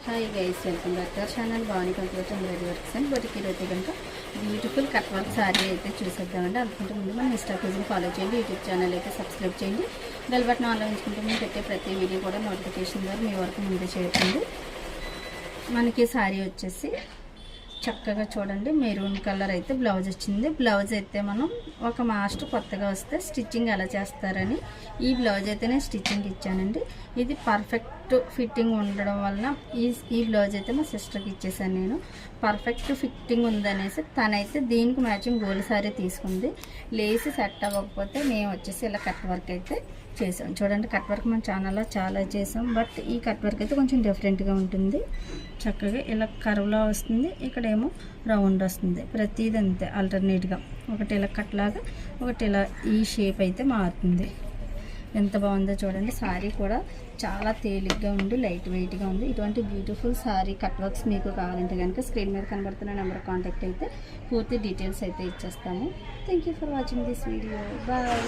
Hi guys, welcome back to our channel Bhavani computer ready works and బొటికి రోజు కనుక beautiful cut work sorry అయితే చూసేద్దామండి. అనుకుంటే ముందు మన ఇన్స్టా పేజ్ని ఫాలో చేయండి, యూట్యూబ్ ఛానల్ అయితే సబ్స్క్రైబ్ చేయండి, బెల్ బటన్ ఆన్లో ఉంచుకుంటే మేము పెట్టే ప్రతి వీడియో కూడా నోటిఫికేషన్ ద్వారా మీ వరకు ముందే చేయండి. మనకి సారీ వచ్చేసి చక్కగా చూడండి మెరూన్ కలర్ అయితే బ్లౌజ్ వచ్చింది. బ్లౌజ్ అయితే మనం ఒక మాస్టర్ కొత్తగా వస్తే స్టిచ్చింగ్ ఎలా చేస్తారని ఈ బ్లౌజ్ అయితే నేను స్టిచ్చింగ్ ఇచ్చానండి. ఇది పర్ఫెక్ట్ ఫిట్టింగ్ ఉండడం వలన ఈ బ్లౌజ్ అయితే మా సిస్టర్కి ఇచ్చేసాను. నేను పర్ఫెక్ట్ ఫిట్టింగ్ ఉందనేసి తనైతే దీనికి మ్యాచింగ్ గోల్డ్ సారీ తీసుకుంది. లేసి సెట్ అవ్వకపోతే మేము వచ్చేసి ఇలా కట్ వర్క్ అయితే చేసాం. చూడండి కట్ వర్క్ మన ఛానల్లో చాలా చేసాం, బట్ ఈ కట్ వర్క్ అయితే కొంచెం డిఫరెంట్గా ఉంటుంది. చక్కగా ఇలా కర్వ్లా వస్తుంది, ఇక్కడేమో రౌండ్ వస్తుంది. ప్రతిదీ అంతే ఆల్టర్నేట్గా, ఒకటి ఇలా కట్ లాగా, ఒకటి ఇలా ఈ షేప్ అయితే మారుతుంది. ఎంత బాగుందో చూడండి. సారీ కూడా చాలా తేలిగ్గా ఉండి లైట్ వెయిట్గా ఉంది. ఇటువంటి బ్యూటిఫుల్ సారీ కట్ వర్క్స్ మీకు కావాలంటే కనుక స్క్రీన్ మీద కనబడుతున్న నెంబర్ కాంటాక్ట్ అయితే పూర్తి డీటెయిల్స్ అయితే ఇచ్చేస్తాము. Thank you for watching this video. Bye.